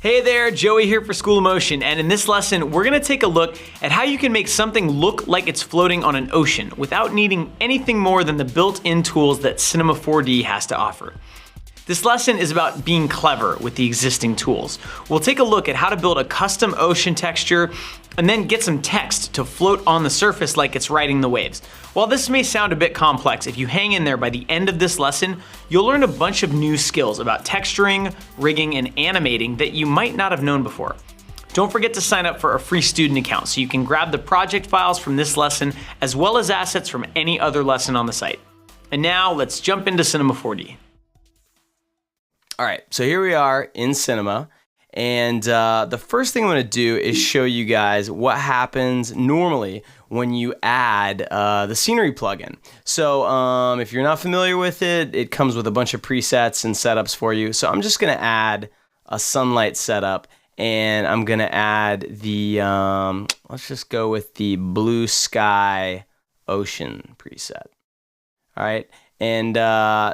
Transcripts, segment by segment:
Hey there, Joey here for School of Motion, and in this lesson, we're gonna take a look at how you can make something look like it's floating on an ocean without needing anything more than the built-in tools that Cinema 4D has to offer. This lesson is about being clever with the existing tools. We'll take a look at how to build a custom ocean texture and then get some text to float on the surface like it's riding the waves. While this may sound a bit complex, if you hang in there by the end of this lesson, you'll learn a bunch of new skills about texturing, rigging, and animating that you might not have known before. Don't forget to sign up for a free student account so you can grab the project files from this lesson as well as assets from any other lesson on the site. And now let's jump into Cinema 4D. All right, so here we are in Cinema, and the first thing I'm going to do is show you guys what happens normally when you add the scenery plugin. So if you're not familiar with it, it comes with a bunch of presets and setups for you. So I'm just going to add a sunlight setup, and I'm going to add the, let's just go with the blue sky ocean preset. All right. And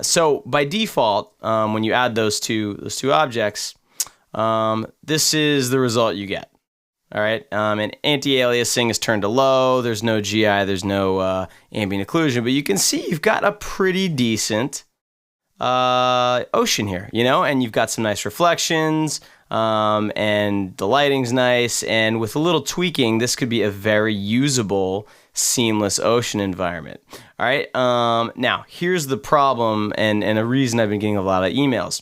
so by default, when you add those two objects, this is the result you get. All right, and anti-aliasing is turned to low. There's no GI, there's no ambient occlusion, but you can see you've got a pretty decent ocean here, you know, and you've got some nice reflections, and the lighting's nice, and with a little tweaking, this could be a very usable, seamless ocean environment. All right, now here's the problem and a reason I've been getting a lot of emails.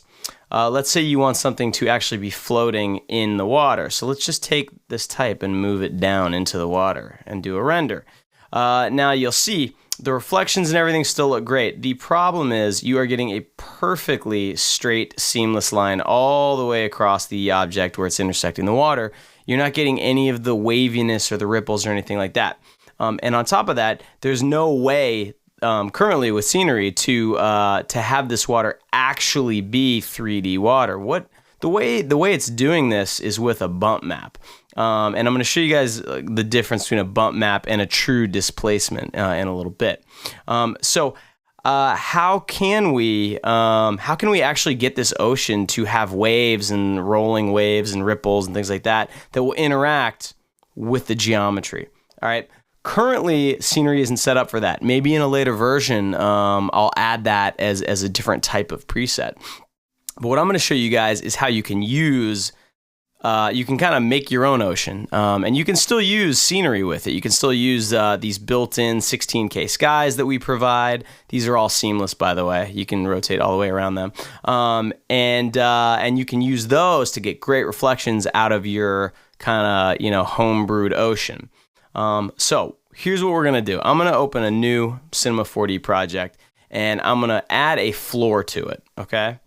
Let's say you want something to actually be floating in the water. So let's just take this type and move it down into the water and do a render. Now you'll see the reflections and everything still look great. The problem is you are getting a perfectly straight, seamless line all the way across the object where it's intersecting the water. You're not getting any of the waviness or the ripples or anything like that. And on top of that, there's no way currently with scenery to have this water actually be 3D water. The way it's doing this is with a bump map, and I'm going to show you guys the difference between a bump map and a true displacement in a little bit. So how can we actually get this ocean to have waves and rolling waves and ripples and things like that will interact with the geometry? All right. Currently, scenery isn't set up for that. Maybe in a later version, I'll add that as a different type of preset. But what I'm going to show you guys is how you can use, you can kind of make your own ocean, and you can still use scenery with it. You can still use these built-in 16K skies that we provide. These are all seamless, by the way. You can rotate all the way around them, and you can use those to get great reflections out of your kind of home-brewed ocean. So here's what we're going to do. I'm going to open a new Cinema 4D project, and I'm going to add a floor to it, okay?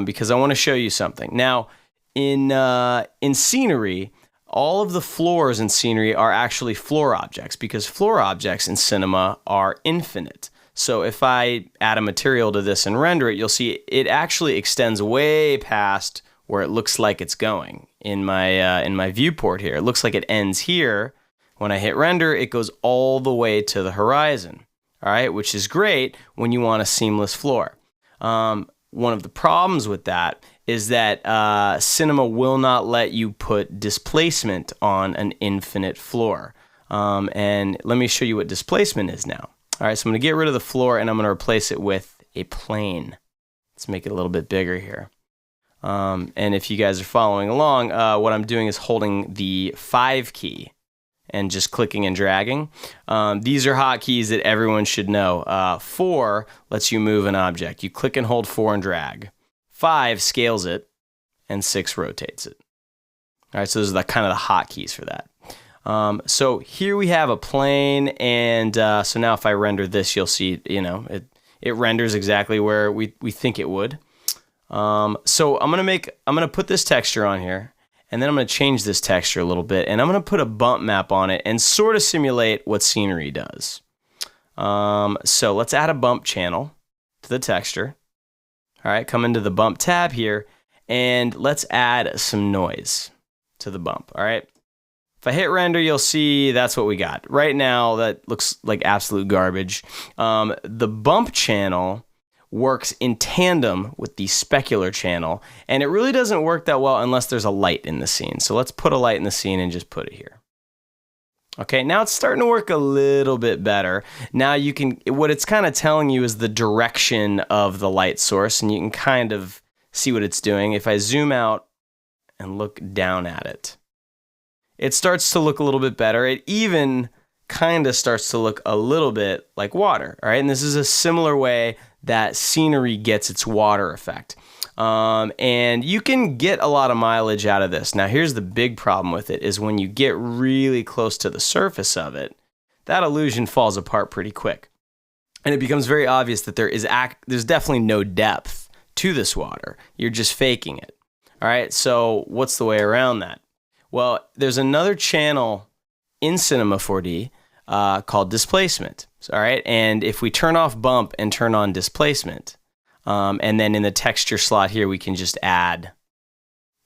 Because I want to show you something. Now, in scenery, all of the floors in scenery are actually floor objects because floor objects in Cinema are infinite. So if I add a material to this and render it, you'll see it actually extends way past where it looks like it's going in my viewport here. It looks like it ends here. When I hit render, it goes all the way to the horizon, all right, which is great when you want a seamless floor. One of the problems with that is that Cinema will not let you put displacement on an infinite floor. And let me show you what displacement is now. All right, so I'm going to get rid of the floor, and I'm going to replace it with a plane. Let's make it a little bit bigger here. And if you guys are following along, what I'm doing is holding the 5 key. And just clicking and dragging. These are hotkeys that everyone should know. 4 lets you move an object. You click and hold 4 and drag. 5 scales it, and 6 rotates it. All right, so those are kind of the hotkeys for that. So here we have a plane, and so now if I render this, you'll see, it renders exactly where we think it would. So I'm gonna put this texture on here. And then I'm going to change this texture a little bit, and I'm going to put a bump map on it and sort of simulate what scenery does. So let's add a bump channel to the texture. All right, come into the bump tab here, and let's add some noise to the bump. All right. If I hit render, you'll see that's what we got. Right now, that looks like absolute garbage. The bump channel works in tandem with the specular channel, and it really doesn't work that well unless there's a light in the scene. So let's put a light in the scene and just put it here. Okay, now it's starting to work a little bit better. Now you can, what it's kind of telling you is the direction of the light source, and you can kind of see what it's doing. If I zoom out and look down at it, it starts to look a little bit better. It even kind of starts to look a little bit like water, all right? And this is a similar way that scenery gets its water effect. And you can get a lot of mileage out of this. Now, here's the big problem with it is when you get really close to the surface of it, that illusion falls apart pretty quick. And it becomes very obvious that there's definitely no depth to this water. You're just faking it. All right, so what's the way around that? Well, there's another channel in Cinema 4D called displacement. All right, and if we turn off bump and turn on displacement, and then in the texture slot here, we can just add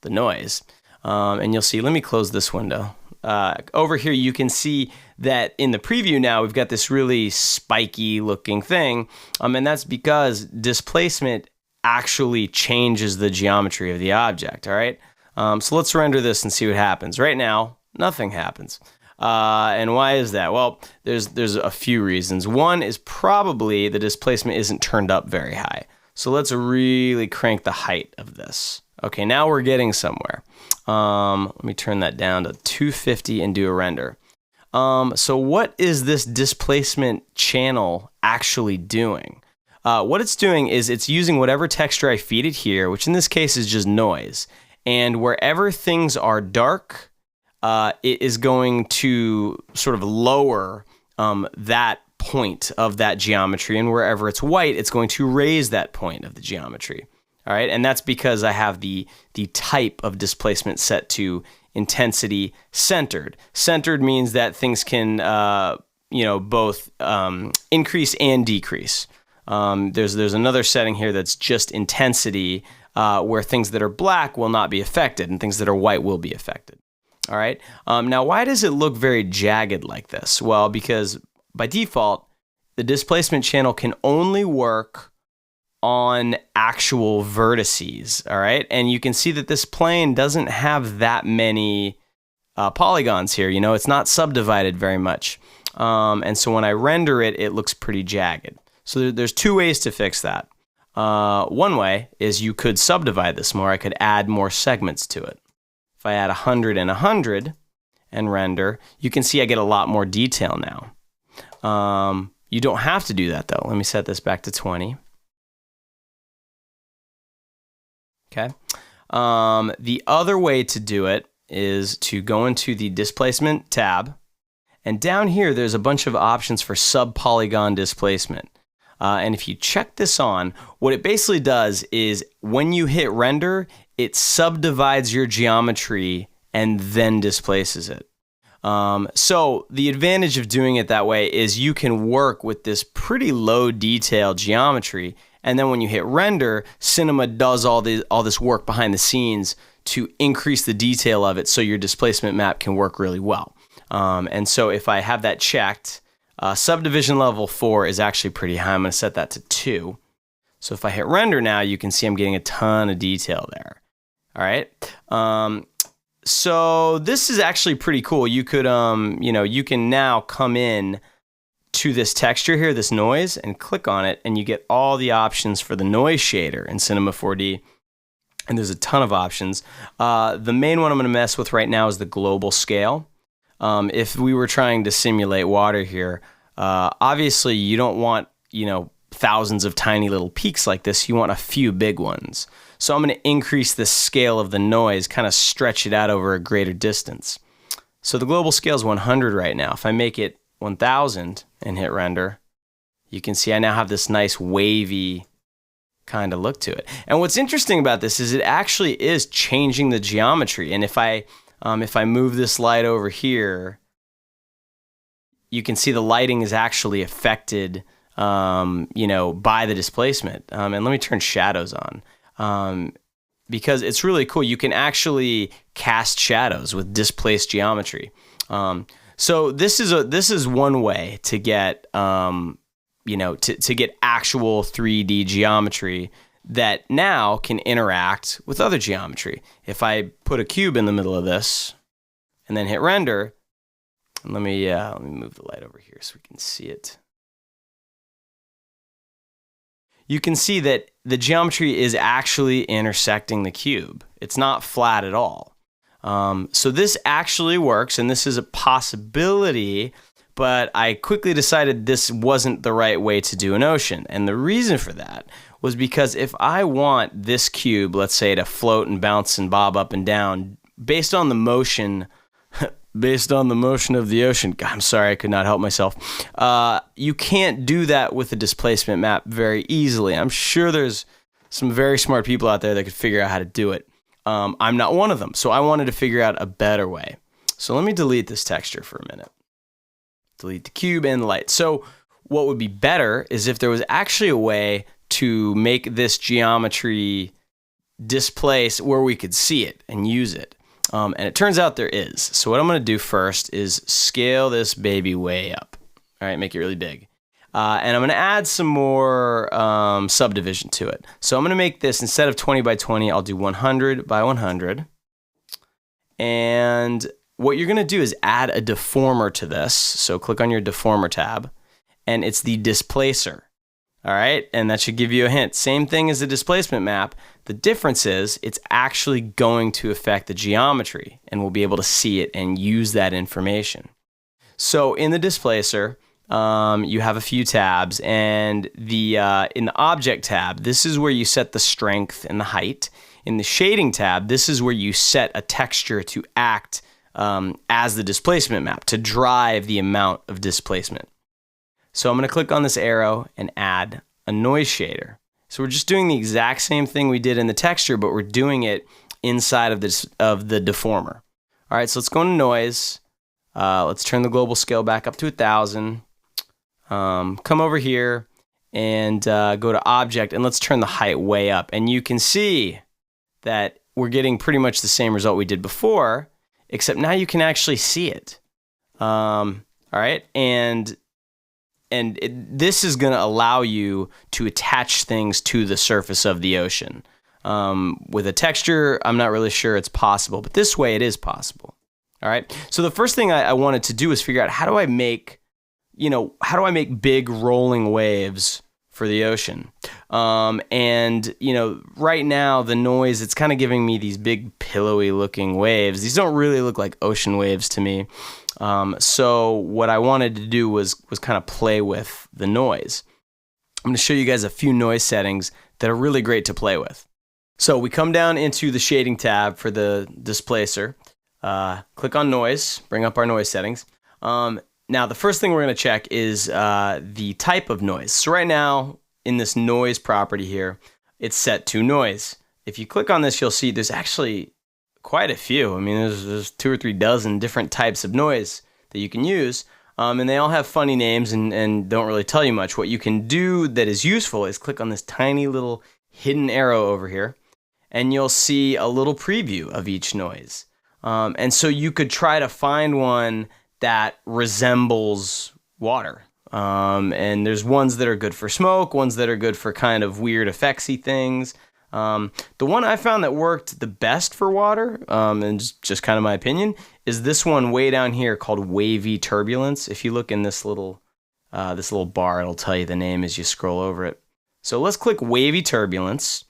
the noise. And you'll see, let me close this window. Over here, you can see that in the preview now, we've got this really spiky looking thing. And that's because displacement actually changes the geometry of the object, all right? So let's render this and see what happens. Right now, nothing happens. And why is that? Well, there's a few reasons. One is probably the displacement isn't turned up very high. So let's really crank the height of this. Okay, now we're getting somewhere. Let me turn that down to 250 and do a render. So what is this displacement channel actually doing? What it's doing is it's using whatever texture I feed it here, which in this case is just noise. And wherever things are dark, it is going to sort of lower that point of that geometry, and wherever it's white, it's going to raise that point of the geometry. All right, and that's because I have the type of displacement set to intensity centered. Centered means that things can both increase and decrease. There's another setting here that's just intensity, where things that are black will not be affected, and things that are white will be affected. All right. Now, why does it look very jagged like this? Well, because by default, the displacement channel can only work on actual vertices, all right? And you can see that this plane doesn't have that many polygons here. It's not subdivided very much. And so when I render it, it looks pretty jagged. So there's two ways to fix that. One way is you could subdivide this more. I could add more segments to it. If I add 100 and 100 and render, you can see I get a lot more detail now. You don't have to do that though. Let me set this back to 20. Okay. The other way to do it is to go into the displacement tab, and down here there's a bunch of options for sub-polygon displacement. And if you check this on, what it basically does is when you hit render, it subdivides your geometry and then displaces it. So the advantage of doing it that way is you can work with this pretty low detail geometry, and then when you hit render, Cinema does all this work behind the scenes to increase the detail of it so your displacement map can work really well. And so if I have that checked, subdivision level 4 is actually pretty high. I'm going to set that to 2. So if I hit render now, you can see I'm getting a ton of detail there. All right. So this is actually pretty cool. You could, you can now come in to this texture here, this noise, and click on it, and you get all the options for the noise shader in Cinema 4D. And there's a ton of options. The main one I'm going to mess with right now is the global scale. If we were trying to simulate water here, obviously you don't want, thousands of tiny little peaks like this. You want a few big ones. So I'm going to increase the scale of the noise, kind of stretch it out over a greater distance. So the global scale is 100 right now. If I make it 1000 and hit render, you can see I now have this nice wavy kind of look to it. And what's interesting about this is it actually is changing the geometry. And if I move this light over here, you can see the lighting is actually affected, by the displacement. And let me turn shadows on, because it's really cool. You can actually cast shadows with displaced geometry. So this is one way to get to get actual 3D geometry that now can interact with other geometry. If I put a cube in the middle of this and then hit render, and let me move the light over here so we can see it. You can see that the geometry is actually intersecting the cube. It's not flat at all. So this actually works, and this is a possibility, but I quickly decided this wasn't the right way to do an ocean. And the reason for that was because if I want this cube, let's say, to float and bounce and bob up and down based on the motion of the ocean. God, I'm sorry, I could not help myself. You can't do that with a displacement map very easily. I'm sure there's some very smart people out there that could figure out how to do it. I'm not one of them, so I wanted to figure out a better way. So let me delete this texture for a minute. Delete the cube and the light. So what would be better is if there was actually a way to make this geometry displace where we could see it and use it. And it turns out there is. So what I'm going to do first is scale this baby way up. All right, make it really big. And I'm going to add some more subdivision to it. So I'm going to make this, instead of 20 by 20, I'll do 100 by 100. And what you're going to do is add a deformer to this. So click on your deformer tab, and it's the displacer. All right, and that should give you a hint. Same thing as the displacement map. The difference is it's actually going to affect the geometry, and we'll be able to see it and use that information. So in the displacer, you have a few tabs, and in the object tab, this is where you set the strength and the height. In the shading tab, this is where you set a texture to act as the displacement map, to drive the amount of displacement. So I'm going to click on this arrow and add a noise shader. So we're just doing the exact same thing we did in the texture, but we're doing it inside of the deformer. All right, so let's go into noise. Let's turn the global scale back up to 1,000. Come over here and go to object, and let's turn the height way up. And you can see that we're getting pretty much the same result we did before, except now you can actually see it. All right, and this is going to allow you to attach things to the surface of the ocean. With a texture, I'm not really sure it's possible, but this way it is possible. All right. So the first thing I wanted to do is figure out how do I make big rolling waves for the ocean? And right now the noise, it's kind of giving me these big pillowy looking waves. These don't really look like ocean waves to me. So what I wanted to do was kind of play with the noise. I'm going to show you guys a few noise settings that are really great to play with. So we come down into the shading tab for the displacer, click on noise, bring up our noise settings. Now the first thing we're going to check is the type of noise. So right now in this noise property here, it's set to noise. If you click on this, you'll see there's actually quite a few. I mean, there's 2 or 3 dozen different types of noise that you can use, and they all have funny names and don't really tell you much. What you can do that is useful is click on this tiny little hidden arrow over here, and you'll see a little preview of each noise. And so you could try to find one that resembles water. And there's ones that are good for smoke, ones that are good for kind of weird effectsy things. The one I found that worked the best for water, and just kind of my opinion, is this one way down here called wavy turbulence. If you look in this little bar, it'll tell you the name as you scroll over it. So let's click wavy turbulence.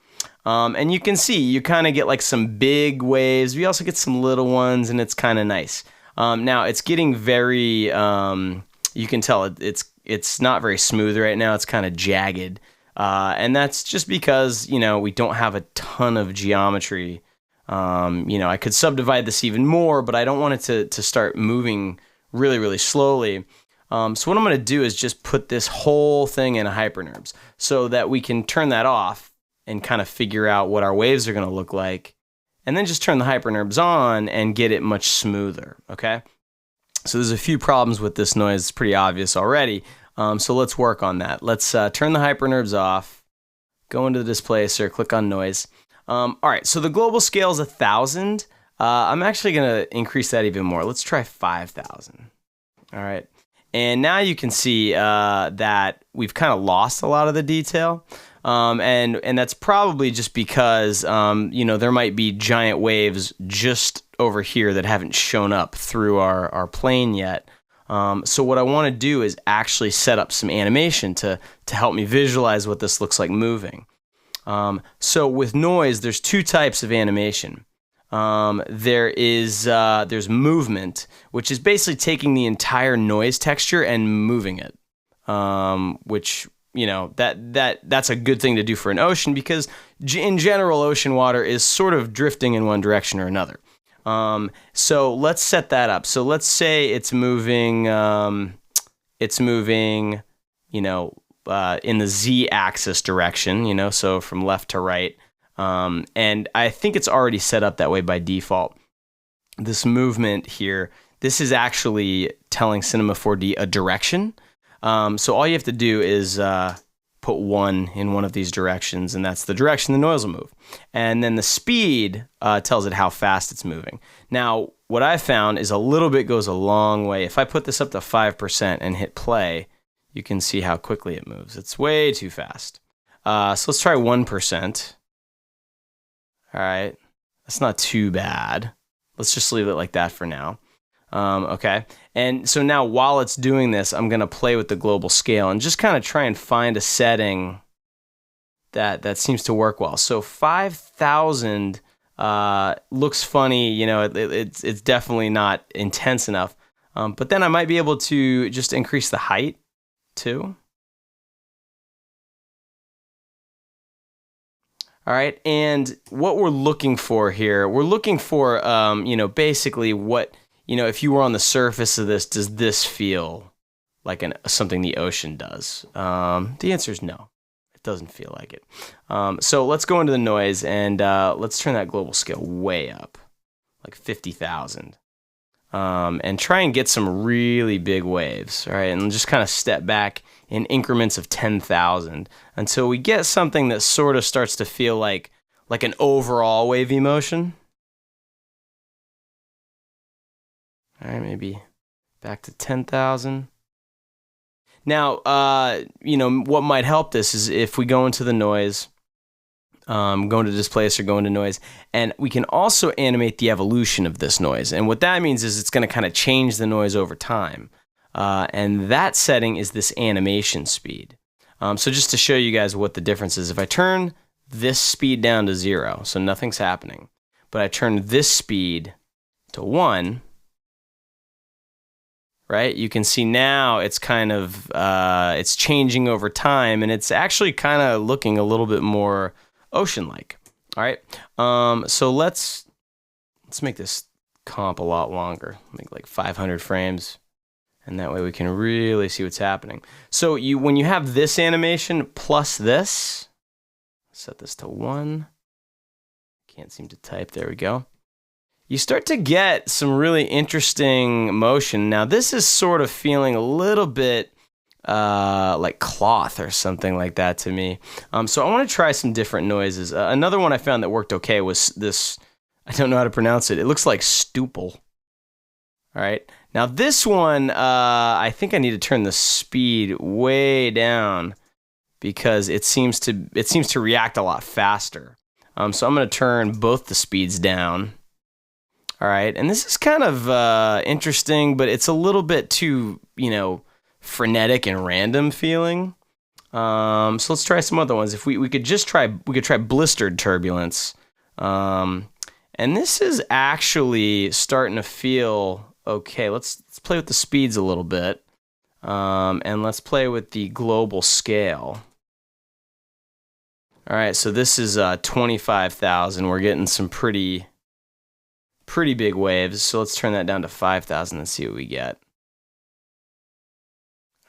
And you can see you kind of get like some big waves. We also get some little ones, and it's kind of nice. Now it's getting very, you can tell it's not very smooth right now. It's kind of jagged. And that's just because, we don't have a ton of geometry. I could subdivide this even more, but I don't want it to start moving really, really slowly. So what I'm going to do is just put this whole thing in a hyperNURBS so that we can turn that off and kind of figure out what our waves are going to look like. And then just turn the hyperNURBS on and get it much smoother, okay? So there's a few problems with this noise. It's pretty obvious already. So let's work on that. Let's turn the hyperNURBS off, go into the displacer, click on noise. All right, so the global scale is 1,000. I'm actually going to increase that even more. Let's try 5,000. All right. And now you can see that we've kind of lost a lot of the detail. And that's probably just because, there might be giant waves just over here that haven't shown up through our plane yet. So what I want to do is actually set up some animation to help me visualize what this looks like moving. So with noise, there's two types of animation. There's movement, which is basically taking the entire noise texture and moving it, which, that's a good thing to do for an ocean because in general, ocean water is sort of drifting in one direction or another. So let's set that up. So let's say it's moving, in the z-axis direction, so from left to right. And I think it's already set up that way by default. This movement here, this is actually telling Cinema 4D a direction. So all you have to do is put 1 in one of these directions, and that's the direction the noise will move. And then the speed tells it how fast it's moving. Now, what I found is a little bit goes a long way. If I put this up to 5% and hit play, you can see how quickly it moves. It's way too fast. So let's try 1%. All right, that's not too bad. Let's just leave it like that for now. Okay, and so now while it's doing this, I'm gonna play with the global scale and just kind of try and find a setting that seems to work well. So 5,000 looks funny, it's definitely not intense enough. But then I might be able to just increase the height too. All right, and what we're looking for here, we're looking for, basically what, if you were on the surface of this, does this feel like something the ocean does? The answer is no, it doesn't feel like it. So let's go into the noise and let's turn that global scale way up, like 50,000. And try and get some really big waves, all right? And just kind of step back in increments of 10,000 until we get something that sort of starts to feel like an overall wavy motion. All right, maybe back to 10,000. Now, what might help this is if we go into the noise, go into displace or go into noise, and we can also animate the evolution of this noise. And what that means is it's going to kind of change the noise over time. And that setting is this animation speed. So just to show you guys what the difference is, if I turn this speed down to 0, so nothing's happening, but I turn this speed to 1, right? You can see now it's kind of, it's changing over time, and it's actually kind of looking a little bit more ocean-like. All right, so let's make this comp a lot longer, make like 500 frames, and that way we can really see what's happening. So when you have this animation plus this, set this to 1. Can't seem to type. There we go. You start to get some really interesting motion. Now this is sort of feeling a little bit like cloth or something like that to me. So I want to try some different noises. Another one I found that worked okay was this, I don't know how to pronounce it. It looks like stupel. All right. Now this one, I think I need to turn the speed way down because it seems to react a lot faster. So I'm going to turn both the speeds down. All right. And this is kind of interesting, but it's a little bit too, frenetic and random feeling. So let's try some other ones. If we could try blistered turbulence. And this is actually starting to feel okay. Let's play with the speeds a little bit. And let's play with the global scale. All right, so this is 25,000. We're getting some pretty big waves. So let's turn that down to 5,000 and see what we get.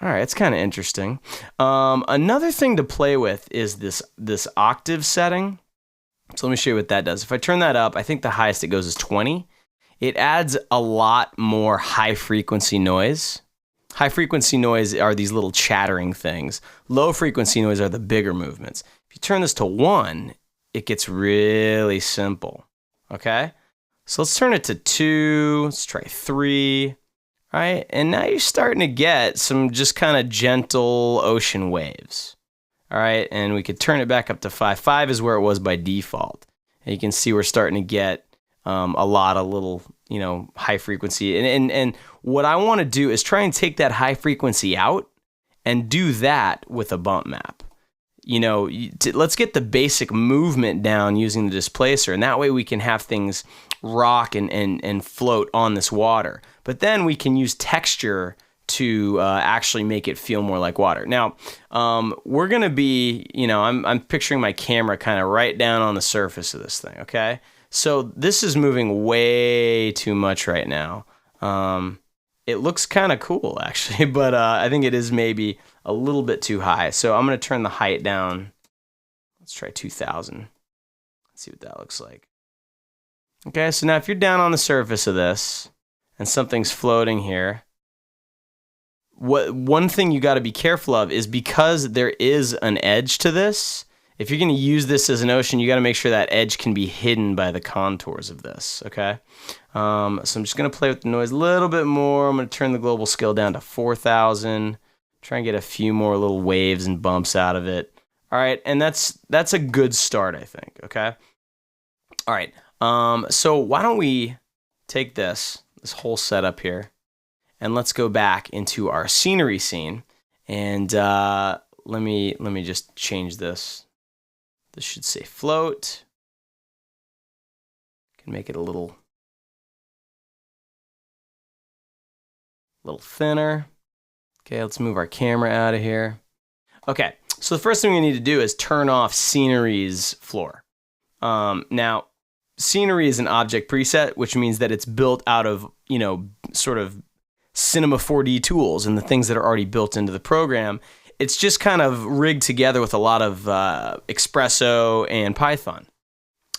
All right, it's kind of interesting. Another thing to play with is this octave setting. So let me show you what that does. If I turn that up, I think the highest it goes is 20. It adds a lot more high-frequency noise. High-frequency noise are these little chattering things. Low-frequency noise are the bigger movements. If you turn this to 1, it gets really simple, okay? So let's turn it to 2. Let's try 3. All right, and now you're starting to get some just kind of gentle ocean waves. All right, and we could turn it back up to 5. 5 is where it was by default. And you can see we're starting to get a lot of little, high frequency. And what I want to do is try and take that high frequency out and do that with a bump map. Let's get the basic movement down using the displacer, and that way we can have things rock and float on this water. But then we can use texture to actually make it feel more like water. Now, we're going to be, I'm picturing my camera kind of right down on the surface of this thing, okay? So this is moving way too much right now. It looks kind of cool, actually, but I think it is maybe a little bit too high. So I'm going to turn the height down. Let's try 2000. Let's see what that looks like. Okay, so now if you're down on the surface of this and something's floating here, one thing you got to be careful of is because there is an edge to this, if you're going to use this as an ocean, you got to make sure that edge can be hidden by the contours of this, okay? So I'm just going to play with the noise a little bit more. I'm going to turn the global scale down to 4,000. Try and get a few more little waves and bumps out of it. All right, and that's a good start, I think, okay? All right, so why don't we take this whole setup here, and let's go back into our scenery scene, and let me just change this. This should say float. Can make it a little thinner. Okay, let's move our camera out of here. Okay, so the first thing we need to do is turn off scenery's floor. Now, scenery is an object preset, which means that it's built out of, sort of Cinema 4D tools and the things that are already built into the program. It's just kind of rigged together with a lot of Espresso and Python.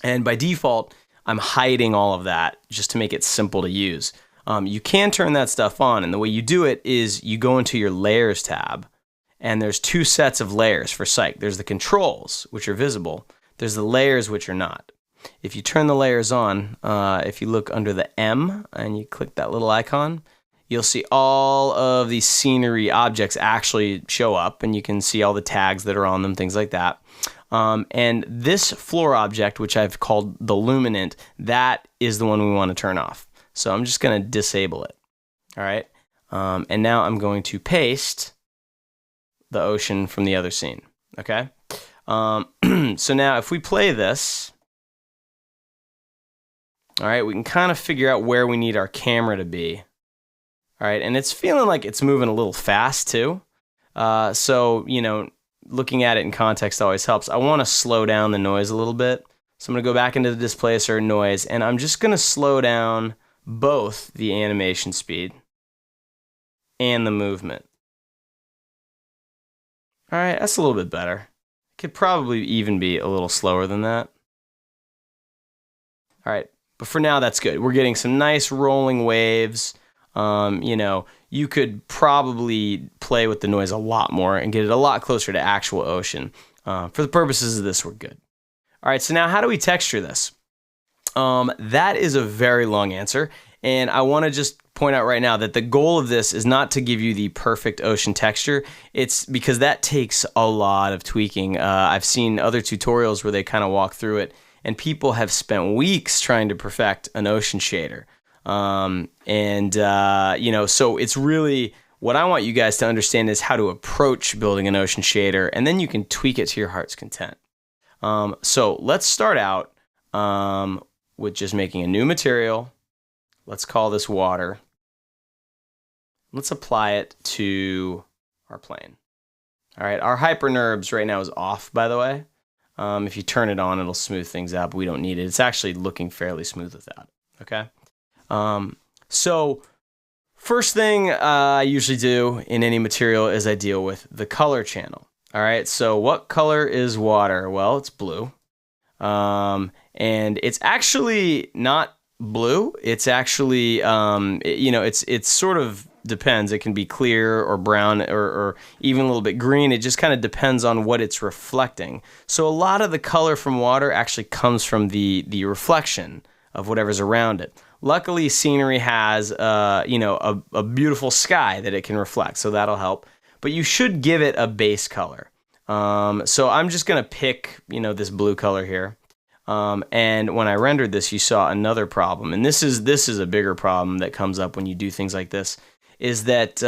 And by default, I'm hiding all of that just to make it simple to use. You can turn that stuff on, and the way you do it is you go into your Layers tab, and there's 2 sets of layers for Cyc. There's the controls, which are visible. There's the layers, which are not. If you turn the layers on, if you look under the M and you click that little icon, you'll see all of these scenery objects actually show up, and you can see all the tags that are on them, things like that. And this floor object, which I've called the luminant, that is the one we want to turn off. So I'm just going to disable it. All right. And now I'm going to paste the ocean from the other scene. Okay. So now if we play this, all right, we can kind of figure out where we need our camera to be. All right. And it's feeling like it's moving a little fast too. So, looking at it in context always helps. I want to slow down the noise a little bit. So I'm going to go back into the displacer noise, and I'm just going to slow down both the animation speed and the movement. All right, that's a little bit better. Could probably even be a little slower than that. All right, but for now, that's good. We're getting some nice rolling waves. You could probably play with the noise a lot more and get it a lot closer to actual ocean. For the purposes of this, we're good. All right, so now how do we texture this? That is a very long answer, and I want to just point out right now that the goal of this is not to give you the perfect ocean texture. It's because that takes a lot of tweaking. I've seen other tutorials where they kind of walk through it, and people have spent weeks trying to perfect an ocean shader. So it's really, what I want you guys to understand is how to approach building an ocean shader, and then you can tweak it to your heart's content. So let's start out with just making a new material. Let's call this water. Let's apply it to our plane. All right, our hyperNURBS right now is off, by the way. If you turn it on, it'll smooth things out, but we don't need it. It's actually looking fairly smooth without it, okay? So first thing I usually do in any material is I deal with the color channel. All right, so what color is water? Well, it's blue. And it's actually not blue. It's actually, it's sort of depends. It can be clear or brown or even a little bit green. It just kind of depends on what it's reflecting. So a lot of the color from water actually comes from the reflection of whatever's around it. luckily scenery has, a beautiful sky that it can reflect, so that'll help. But you should give it a base color. So I'm just gonna pick, this blue color here. And when I rendered this, you saw another problem, and this is a bigger problem that comes up when you do things like this, is that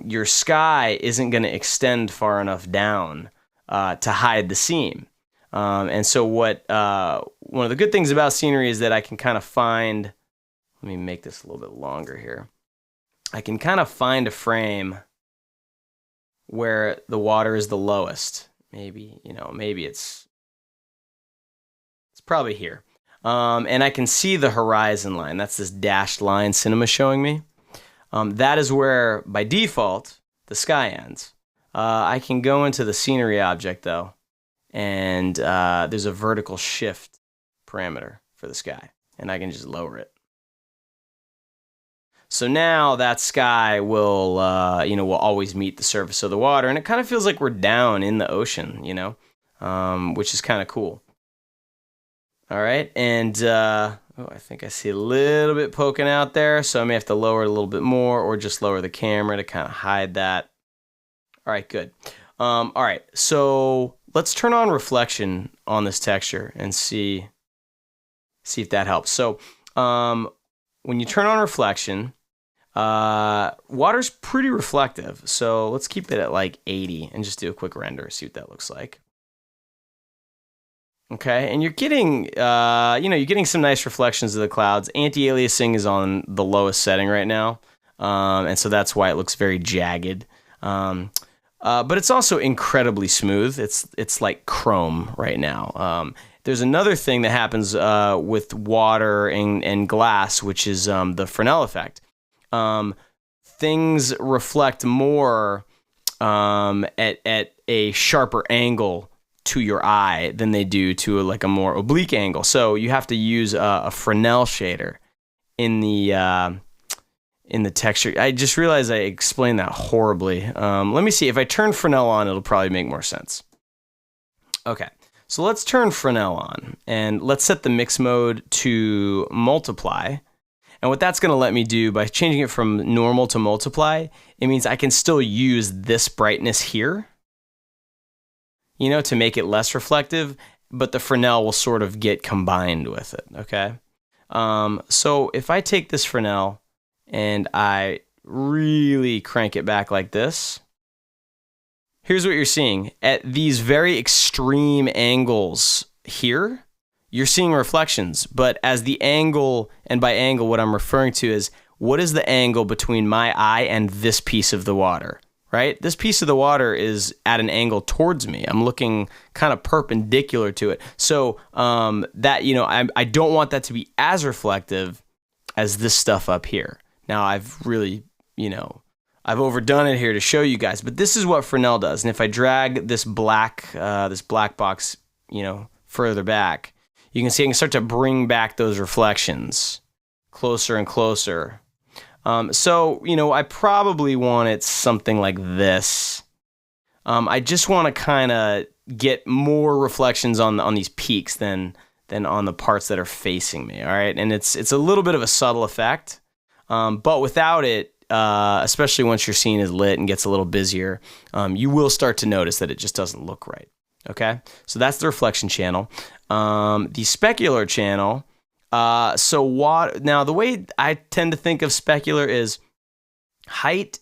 your sky isn't going to extend far enough down to hide the seam. And so one of the good things about scenery is that I can kind of find, let me make this a little bit longer here. I can kind of find a frame where the water is the lowest. Maybe it's probably here. And I can see the horizon line. That's this dashed line Cinema's showing me. That is where, by default, the sky ends. I can go into the scenery object, though, and there's a vertical shift parameter for the sky, and I can just lower it. So now that sky will always meet the surface of the water, and it kind of feels like we're down in the ocean, which is kind of cool. All right, and I think I see a little bit poking out there, so I may have to lower it a little bit more or just lower the camera to kind of hide that. All right, good. All right, so let's turn on reflection on this texture and see if that helps. So when you turn on reflection, water's pretty reflective, so let's keep it at like 80 and just do a quick render, see what that looks like. Okay, and you're getting, you're getting some nice reflections of the clouds. Anti-aliasing is on the lowest setting right now, and so that's why it looks very jagged. But it's also incredibly smooth. It's like chrome right now. There's another thing that happens with water and glass, which is the Fresnel effect. Things reflect more at a sharper angle to your eye than they do to a more oblique angle. So you have to use a Fresnel shader in the texture. I just realized I explained that horribly. Let me see. If I turn Fresnel on, it'll probably make more sense. Okay, so let's turn Fresnel on, and let's set the mix mode to multiply. And what that's going to let me do by changing it from normal to multiply, it means I can still use this brightness here, to make it less reflective, but the Fresnel will sort of get combined with it, okay? So if I take this Fresnel and I really crank it back like this, here's what you're seeing. At these very extreme angles here, you're seeing reflections, but as the angle, and by angle what I'm referring to is, what is the angle between my eye and this piece of the water? Right? This piece of the water is at an angle towards me. I'm looking kind of perpendicular to it. So that, I don't want that to be as reflective as this stuff up here. Now I've really, I've overdone it here to show you guys, but this is what Fresnel does. And if I drag this black box, further back, you can see I can start to bring back those reflections closer and closer. So, I probably want it something like this. I just want to kind of get more reflections on these peaks than on the parts that are facing me, all right? And it's a little bit of a subtle effect, but without it, especially once your scene is lit and gets a little busier, you will start to notice that it just doesn't look right, okay? So that's the reflection channel. The specular channel, now the way I tend to think of specular is height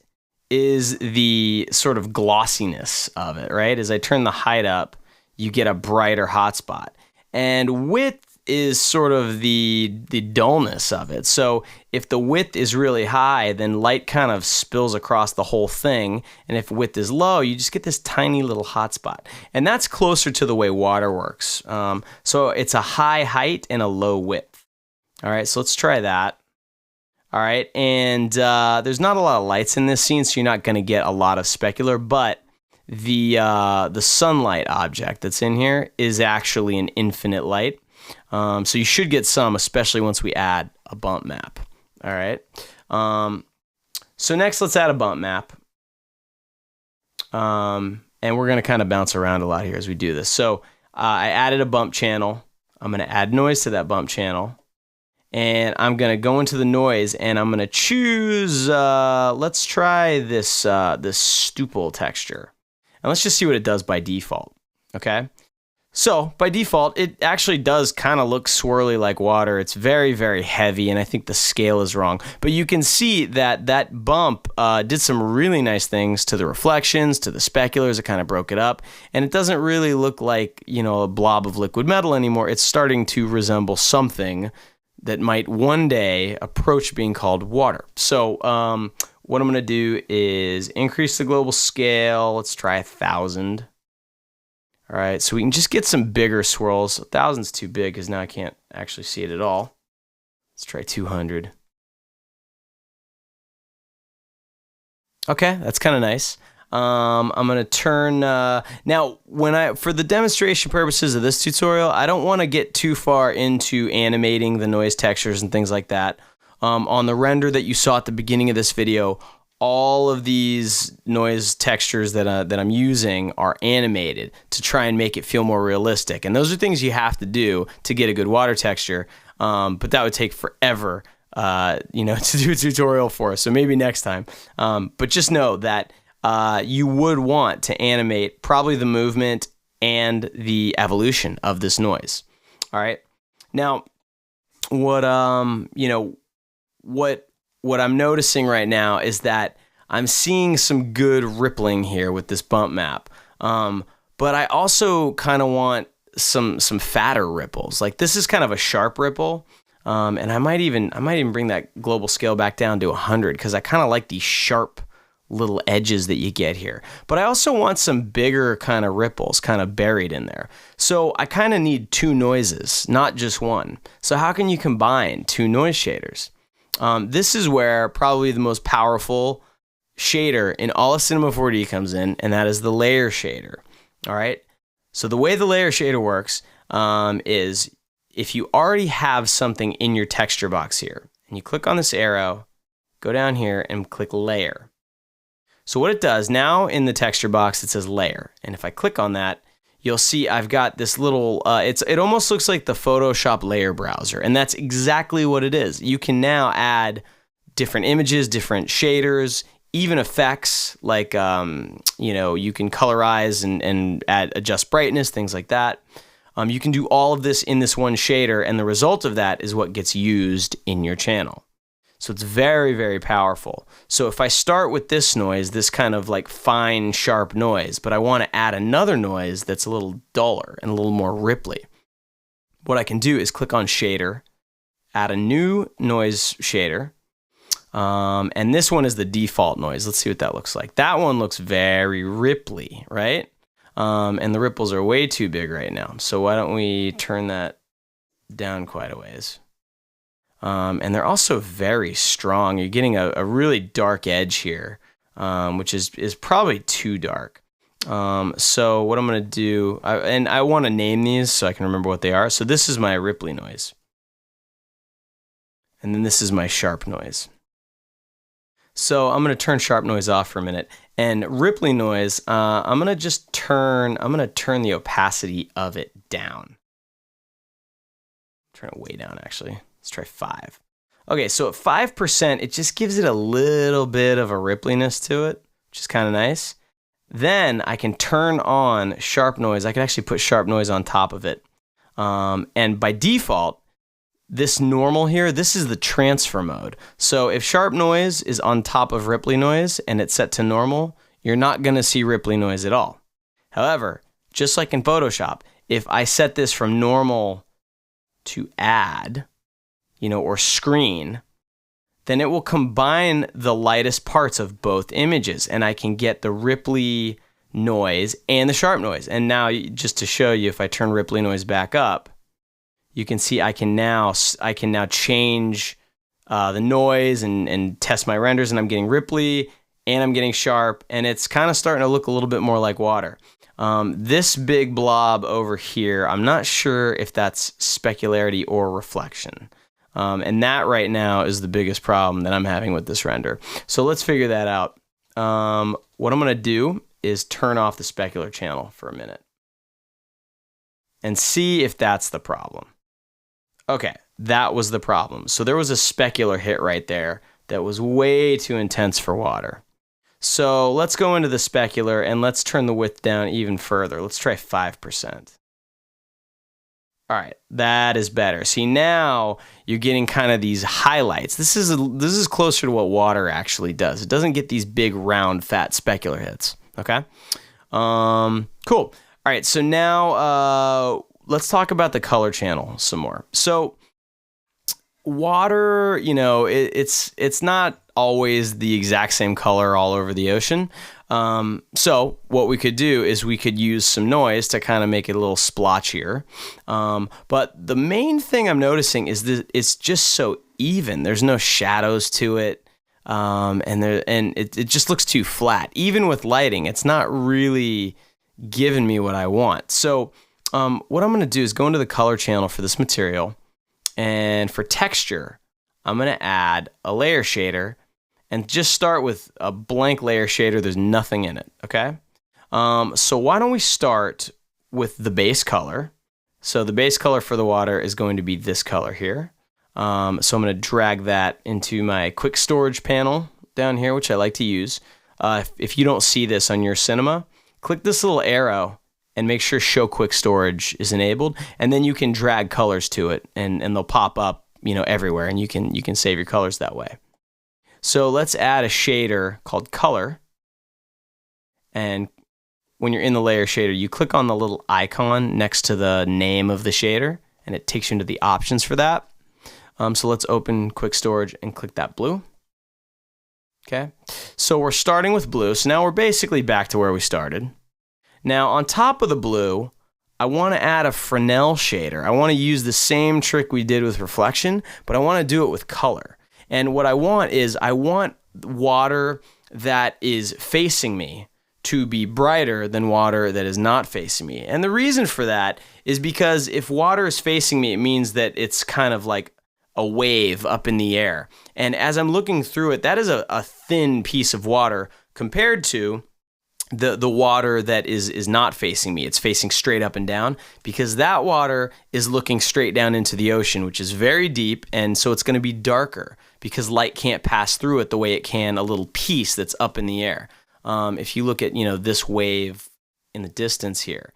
is the sort of glossiness of it, right? As I turn the height up, you get a brighter hotspot. And width is sort of the dullness of it. So if the width is really high, then light kind of spills across the whole thing. And if width is low, you just get this tiny little hotspot. And that's closer to the way water works. So it's a high height and a low width. All right, so let's try that. All right, and there's not a lot of lights in this scene, so you're not going to get a lot of specular, but the sunlight object that's in here is actually an infinite light. So you should get some, especially once we add a bump map. All right. So next, let's add a bump map. And we're going to kind of bounce around a lot here as we do this. So I added a bump channel. I'm going to add noise to that bump channel. and I'm gonna go into the noise, and I'm gonna choose, let's try this, this stipple texture. And let's just see what it does by default, okay? So by default, it actually does kind of look swirly like water. It's very, very heavy, and I think the scale is wrong. But you can see that that bump did some really nice things to the reflections, to the speculars. It kind of broke it up, and it doesn't really look like, you know, a blob of liquid metal anymore. It's starting to resemble something that might one day approach being called water. So what I'm going to do is increase the global scale. Let's try 1,000. All right, so we can just get some bigger swirls. 1,000's too big because now I can't actually see it at all. Let's try 200. Okay, that's kind of nice. I'm gonna turn, now for the demonstration purposes of this tutorial, I don't wanna get too far into animating the noise textures and things like that. On the render that you saw at the beginning of this video, all of these noise textures that I'm using are animated to try and make it feel more realistic. And those are things you have to do to get a good water texture, but that would take forever, you know, to do a tutorial for us. So maybe next time. But just know that you would want to animate probably the movement and the evolution of this noise. All right. Now, what you know, what I'm noticing right now is that I'm seeing some good rippling here with this bump map. But I also kind of want some fatter ripples. Like this is kind of a sharp ripple. And I might even bring that global scale back down to 100 because I kind of like these sharp little edges that you get here. But I also want some bigger kind of ripples kind of buried in there. So I kind of need two noises, not just one. So how can you combine two noise shaders? This is where probably the most powerful shader in all of Cinema 4D comes in, and that is the layer shader. All right. So the way the layer shader works is if you already have something in your texture box here, and you click on this arrow, go down here and click layer. So what it does now in the texture box, it says layer, and if I click on that, you'll see I've got this little, it almost looks like the Photoshop layer browser, and that's exactly what it is. You can now add different images, different shaders, even effects, like, you know, you can colorize and adjust brightness, things like that. You can do all of this in this one shader, and the result of that is what gets used in your channel. So it's very, very powerful. So if I start with this noise, this kind of like fine, sharp noise, but I want to add another noise that's a little duller and a little more ripply, what I can do is click on shader, add a new noise shader, and this one is the default noise. Let's see what that looks like. That one looks very ripply, right? And the ripples are way too big right now. So why don't we turn that down quite a ways? And they're also very strong. You're getting a really dark edge here, which is probably too dark. So what I'm going to do, and I want to name these so I can remember what they are. So this is my ripply noise. And then this is my sharp noise. So I'm going to turn sharp noise off for a minute. And ripply noise, I'm going to turn the opacity of it down. Turn it way down, actually. Let's try 5. Okay, so at 5%, it just gives it a little bit of a rippliness to it, which is kind of nice. Then I can turn on sharp noise. I can actually put sharp noise on top of it. And by default, this normal here, this is the transfer mode. So if sharp noise is on top of ripply noise and it's set to normal, you're not going to see ripply noise at all. However, just like in Photoshop, if I set this from normal to add, you know, or screen, then it will combine the lightest parts of both images, and I can get the ripply noise and the sharp noise. And now, just to show you, if I turn ripply noise back up, you can see I can now change the noise and test my renders, and I'm getting ripply and I'm getting sharp, and it's kind of starting to look a little bit more like water. This big blob over here, I'm not sure if that's specularity or reflection. And that right now is the biggest problem that I'm having with this render. So let's figure that out. What I'm going to do is turn off the specular channel for a minute and see if that's the problem. Okay, that was the problem. So there was a specular hit right there that was way too intense for water. So let's go into the specular and let's turn the width down even further. Let's try 5%. All right, that is better. See, now you're getting kind of these highlights. This is closer to what water actually does. It doesn't get these big, round, fat specular hits. Okay, cool. All right, so now let's talk about the color channel some more. So water, you know, it's not always the exact same color all over the ocean. So what we could do is we could use some noise to kind of make it a little splotchier. But the main thing I'm noticing is that it's just so even. There's no shadows to it. And it just looks too flat. Even with lighting, it's not really giving me what I want. So what I'm going to do is go into the color channel for this material. And for texture, I'm going to add a layer shader and just start with a blank layer shader. There's nothing in it, okay? So why don't we start with the base color? So the base color for the water is going to be this color here. So I'm going to drag that into my quick storage panel down here, which I like to use. If you don't see this on your cinema, click this little arrow and make sure Show Quick Storage is enabled, and then you can drag colors to it, and they'll pop up, you know, everywhere, and you can save your colors that way. So let's add a shader called Color, and when you're in the layer shader, you click on the little icon next to the name of the shader, and it takes you into the options for that. So let's open Quick Storage and click that blue. Okay, so we're starting with blue, so now we're basically back to where we started. Now, on top of the blue, I want to add a Fresnel shader. I want to use the same trick we did with reflection, but I want to do it with color. And what I want is I want water that is facing me to be brighter than water that is not facing me. And the reason for that is because if water is facing me, it means that it's kind of like a wave up in the air. And as I'm looking through it, that is a thin piece of water compared to the water that is not facing me. It's facing straight up and down, because that water is looking straight down into the ocean, which is very deep, and so it's going to be darker because light can't pass through it the way it can a little piece that's up in the air. If you look at, you know, this wave in the distance here,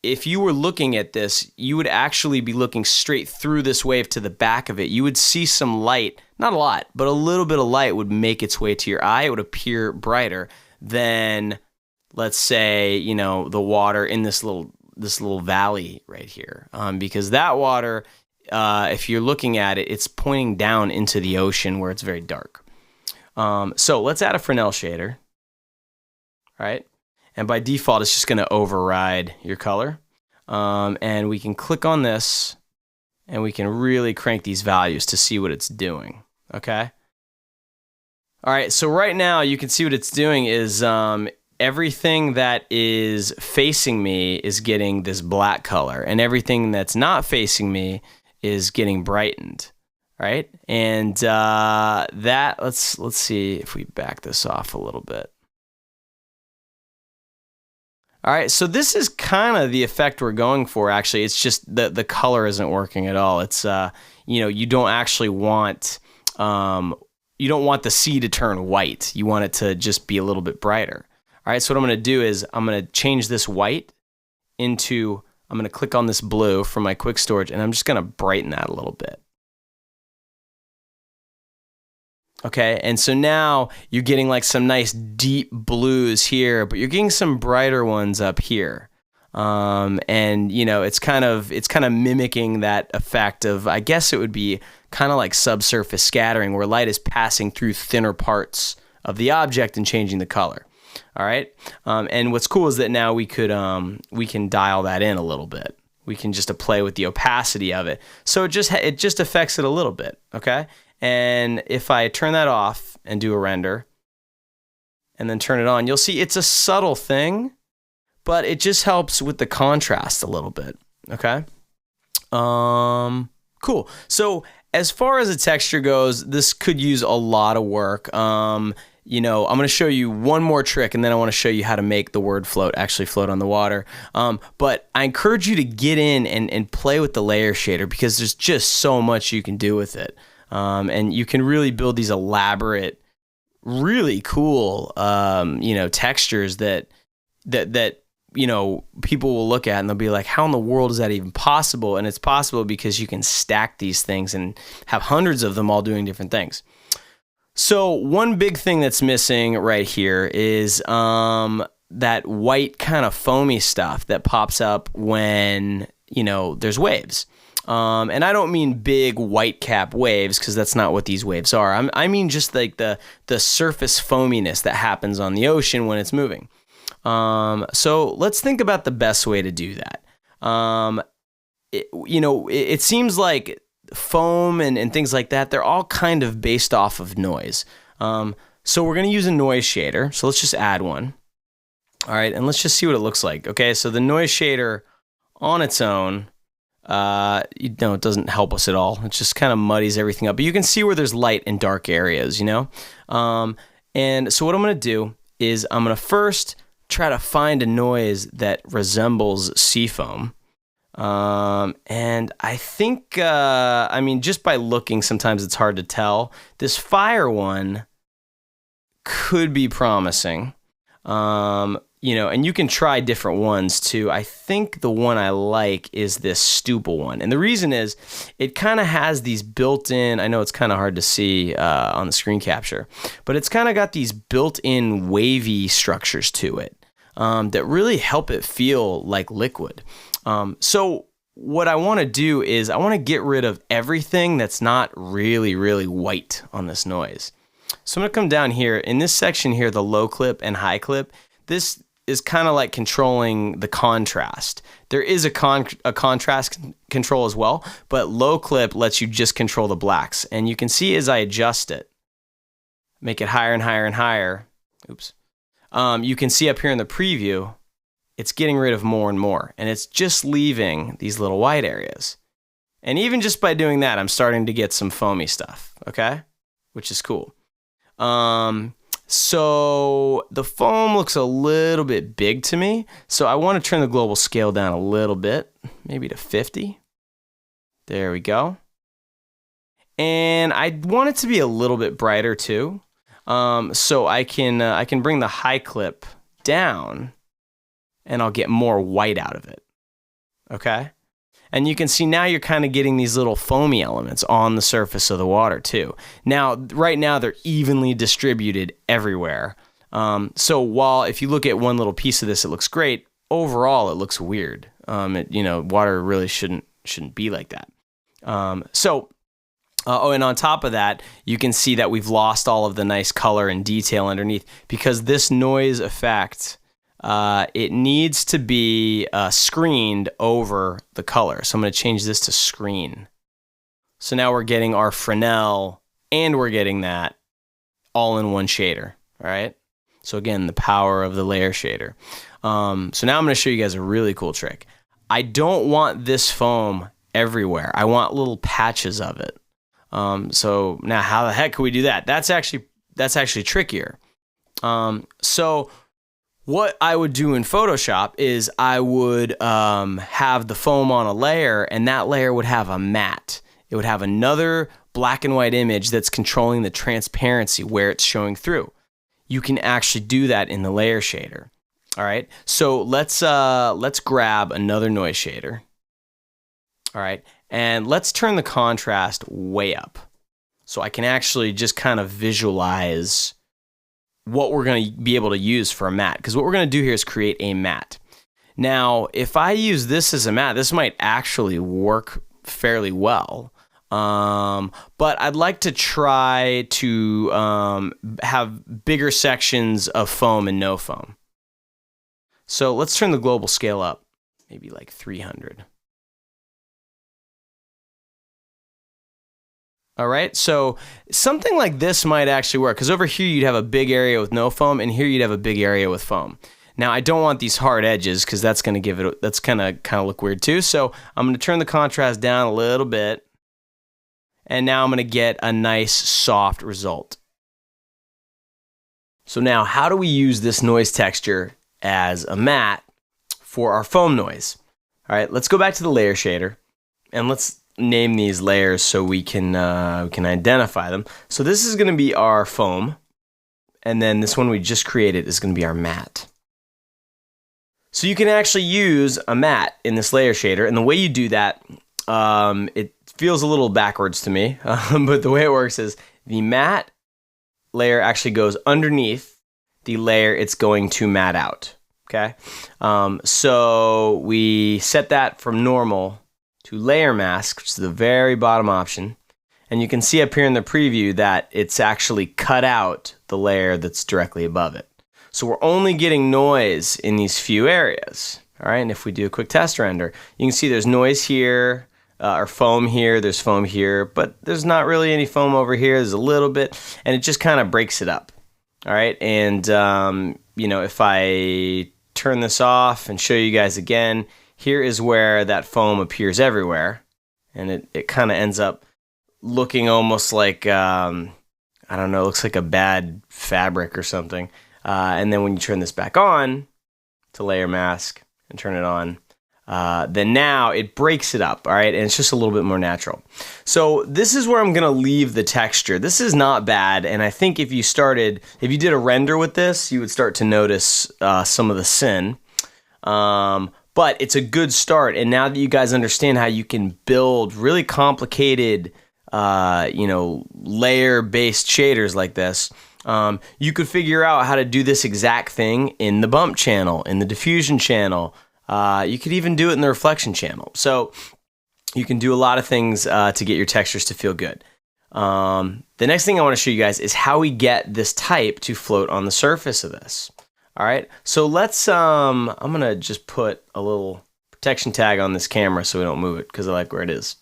if you were looking at this, you would actually be looking straight through this wave to the back of it. You would see some light, not a lot, but a little bit of light would make its way to your eye. It would appear brighter than, let's say, you know, the water in this little valley right here, because that water, if you're looking at it, it's pointing down into the ocean where it's very dark. So let's add a Fresnel shader, right? And by default, it's just going to override your color. And we can click on this, and we can really crank these values to see what it's doing, okay? All right, so right now you can see what it's doing is everything that is facing me is getting this black color, and everything that's not facing me is getting brightened, right? And that, let's see if we back this off a little bit. All right, so this is kind of the effect we're going for, actually. It's just the color isn't working at all. It's, you know, you don't actually want, you don't want the sea to turn white. You want it to just be a little bit brighter. All right, so what I'm going to do is I'm going to change this white into, I'm going to click on this blue from my quick storage, and I'm just going to brighten that a little bit. Okay, and so now you're getting like some nice deep blues here, but you're getting some brighter ones up here. And you know, it's kind of mimicking that effect of, I guess it would be kind of like subsurface scattering, where light is passing through thinner parts of the object and changing the color. All right, and what's cool is that now we can dial that in a little bit. We can just play with the opacity of it, so it just affects it a little bit. Okay. And if I turn that off and do a render and then turn it on, you'll see it's a subtle thing, but it just helps with the contrast a little bit, okay? Cool. So as far as the texture goes, this could use a lot of work. I'm going to show you one more trick, and then I want to show you how to make the word actually float on the water. But I encourage you to get in and play with the layer shader, because there's just so much you can do with it. And you can really build these elaborate, really cool, textures that people will look at and they'll be like, how in the world is that even possible? And it's possible because you can stack these things and have hundreds of them all doing different things. So one big thing that's missing right here is that white kind of foamy stuff that pops up when, there's waves. And I don't mean big white cap waves, because that's not what these waves are. I mean just like the surface foaminess that happens on the ocean when it's moving. So let's think about the best way to do that. It seems like foam and things like that, they're all kind of based off of noise. So we're going to use a noise shader. So let's just add one. All right, and let's just see what it looks like. Okay, so the noise shader on its own, it doesn't help us at all. It just kind of muddies everything up. But you can see where there's light and dark areas, And so what I'm going to do is I'm going to first try to find a noise that resembles seafoam. And I think, just by looking, sometimes it's hard to tell. This fire one could be promising. And you can try different ones too. I think the one I like is this stupple one. And the reason is it kind of has these built-in, I know it's kind of hard to see on the screen capture, but it's kind of got these built-in wavy structures to it that really help it feel like liquid. So what I want to do is I want to get rid of everything that's not really, really white on this noise. So I'm going to come down here. In this section here, the low clip and high clip, this is kind of like controlling the contrast. There is a contrast control as well, but low clip lets you just control the blacks. And you can see as I adjust it, make it higher and higher and higher. Oops. You can see up here in the preview, it's getting rid of more and more, and it's just leaving these little white areas. And even just by doing that, I'm starting to get some foamy stuff, okay? Which is cool. So the foam looks a little bit big to me, so I want to turn the global scale down a little bit, maybe to 50. There we go. And I want it to be a little bit brighter too, so I can bring the high clip down, and I'll get more white out of it, okay? And you can see now you're kind of getting these little foamy elements on the surface of the water too. Now, right now they're evenly distributed everywhere. So while if you look at one little piece of this, it looks great, overall it looks weird. Water really shouldn't be like that. And on top of that, you can see that we've lost all of the nice color and detail underneath, because this noise effect, it needs to be screened over the color. So I'm going to change this to screen. So now we're getting our Fresnel and we're getting that all in one shader. All right. So again, the power of the layer shader. So now I'm going to show you guys a really cool trick. I don't want this foam everywhere. I want little patches of it. So now how the heck can we do that? That's actually trickier. So what I would do in Photoshop is I would have the foam on a layer, and that layer would have a matte. It would have another black and white image that's controlling the transparency where it's showing through. You can actually do that in the layer shader. All right, so let's grab another noise shader. All right, and let's turn the contrast way up so I can actually just kind of visualize what we're going to be able to use for a matte, because what we're going to do here is create a matte. Now, if I use this as a matte, this might actually work fairly well, but I'd like to try to have bigger sections of foam and no foam. So let's turn the global scale up, maybe like 300. All right, so something like this might actually work, because over here you'd have a big area with no foam, and here you'd have a big area with foam. Now I don't want these hard edges, because that's going to give it, that's kind of look weird too. So I'm going to turn the contrast down a little bit, and now I'm going to get a nice soft result. So now, how do we use this noise texture as a matte for our foam noise? All right, let's go back to the layer shader, and let's name these layers so we can identify them. So this is going to be our foam, and then this one we just created is going to be our matte. So you can actually use a matte in this layer shader, and the way you do that, it feels a little backwards to me, but the way it works is the matte layer actually goes underneath the layer it's going to matte out, okay? So we set that from normal to layer mask, which is the very bottom option, and you can see up here in the preview that it's actually cut out the layer that's directly above it. So we're only getting noise in these few areas, all right? And if we do a quick test render, you can see there's noise here, or foam here, there's foam here, but there's not really any foam over here. There's a little bit, and it just kind of breaks it up, all right? And, you know, if I turn this off and show you guys again, here is where that foam appears everywhere, and it kind of ends up looking almost like, I don't know, looks like a bad fabric or something. And then when you turn this back on to layer mask and turn it on, then now it breaks it up, all right? And it's just a little bit more natural. So this is where I'm gonna leave the texture. This is not bad, and I think if you did a render with this, you would start to notice some of the sin. But it's a good start, and now that you guys understand how you can build really complicated, you know, layer-based shaders like this, you could figure out how to do this exact thing in the bump channel, in the diffusion channel. You could even do it in the reflection channel. So you can do a lot of things to get your textures to feel good. The next thing I want to show you guys is how we get this type to float on the surface of this. All right, so let's, I'm gonna just put a little protection tag on this camera so we don't move it because I like where it is.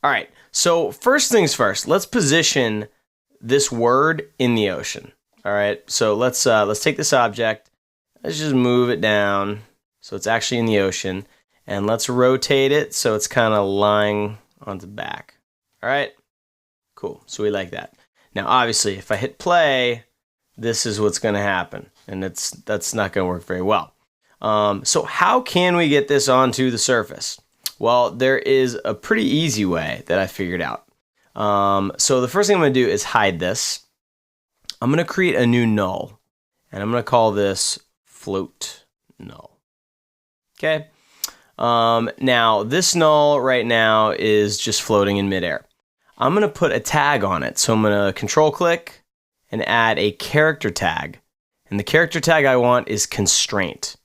All right, so first things first, let's position this word in the ocean. All right, so let's take this object, let's just move it down so it's actually in the ocean, and let's rotate it so it's kind of lying on the back. All right, cool, so we like that. Now obviously if I hit play, this is what's going to happen, and that's not going to work very well. So how can we get this onto the surface? Well, there is a pretty easy way that I figured out. So the first thing I'm going to do is hide this. I'm going to create a new null, and I'm going to call this float null. Okay. Now this null right now is just floating in midair. I'm going to put a tag on it. So I'm going to control click and add a character tag. And the character tag I want is constraint.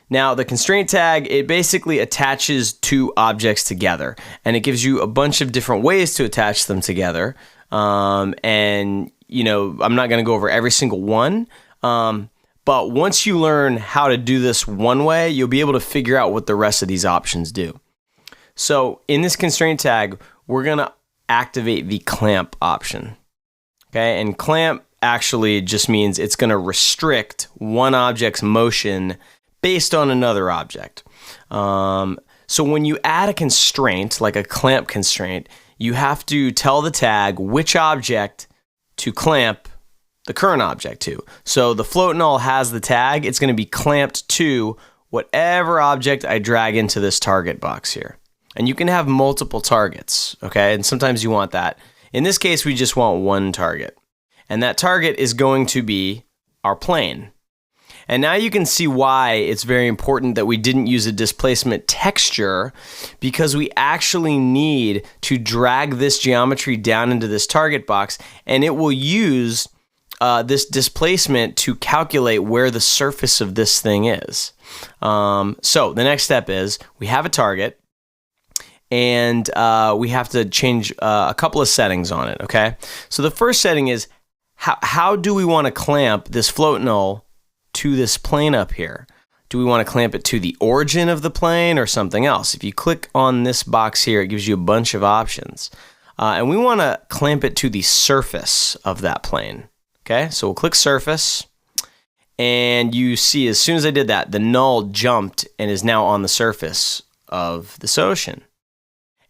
Now the constraint tag, it basically attaches two objects together, and it gives you a bunch of different ways to attach them together. And you know, I'm not going to go over every single one, but once you learn how to do this one way, you'll be able to figure out what the rest of these options do. So in this constraint tag, we're going to activate the clamp option. Okay, and clamp actually just means it's going to restrict one object's motion based on another object. So when you add a constraint, like a clamp constraint, you have to tell the tag which object to clamp the current object to. So the float.All has the tag. It's going to be clamped to whatever object I drag into this target box here. And you can have multiple targets, okay? And sometimes you want that. In this case, we just want one target. And that target is going to be our plane. And now you can see why it's very important that we didn't use a displacement texture, because we actually need to drag this geometry down into this target box, and it will use this displacement to calculate where the surface of this thing is. So the next step is we have a target, and we have to change a couple of settings on it, okay? So the first setting is how do we want to clamp this float.All to this plane up here? Do we want to clamp it to the origin of the plane or something else? If you click on this box here, it gives you a bunch of options. And we want to clamp it to the surface of that plane. Okay, so we'll click surface, and you see as soon as I did that, the null jumped and is now on the surface of this ocean.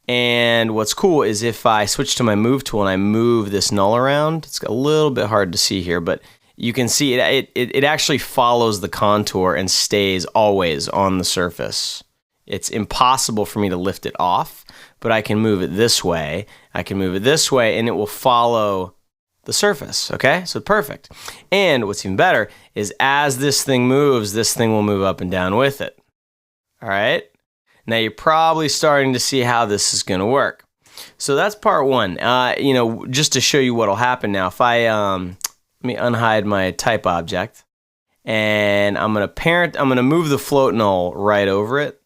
And what's cool is if I switch to my move tool and I move this null around, it's a little bit hard to see here, but you can see it actually follows the contour and stays always on the surface. It's impossible for me to lift it off, but I can move it this way, I can move it this way, and it will follow the surface, okay? So perfect. And what's even better is as this thing moves, this thing will move up and down with it. All right? Now you're probably starting to see how this is going to work. So that's part one. Just to show you what will happen now, if I let me unhide my type object, and I'm going to move the float null right over it.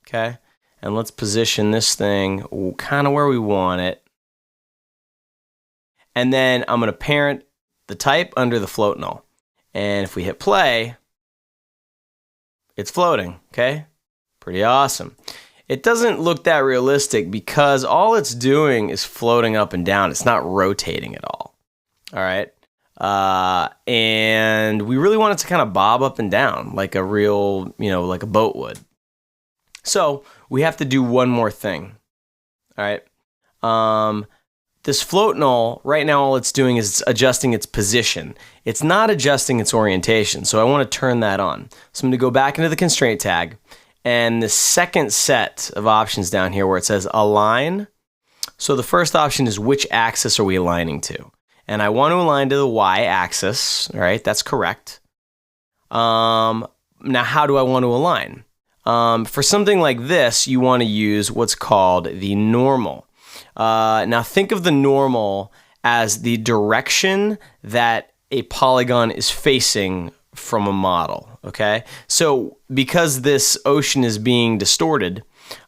Okay? And let's position this thing kind of where we want it. And then I'm going to parent the type under the float null. And if we hit play, it's floating, okay? Pretty awesome. It doesn't look that realistic because all it's doing is floating up and down. It's not rotating at all right? And we really want it to kind of bob up and down like a real, like a boat would. So we have to do one more thing, all right? This float null, right now all it's doing is it's adjusting its position. It's not adjusting its orientation, so I want to turn that on. So I'm going to go back into the constraint tag, and the second set of options down here where it says align. So the first option is which axis are we aligning to? And I want to align to the y-axis, all right? That's correct. Now how do I want to align? For something like this, you want to use what's called the normal. Now think of the normal as the direction that a polygon is facing from a model, okay? So because this ocean is being distorted,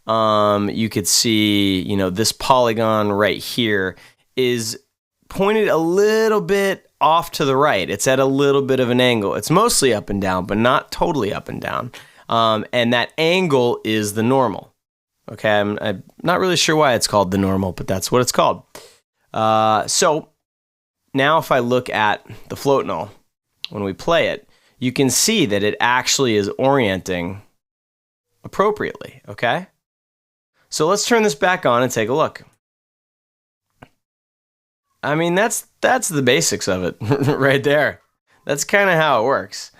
you could see, this polygon right here is pointed a little bit off to the right. It's at a little bit of an angle. It's mostly up and down, but not totally up and down. And that angle is the normal. Okay, I'm not really sure why it's called the normal, but that's what it's called. So now if I look at the float null, when we play it, you can see that it actually is orienting appropriately, okay? So let's turn this back on and take a look. I mean, that's the basics of it right there. That's kind of how it works.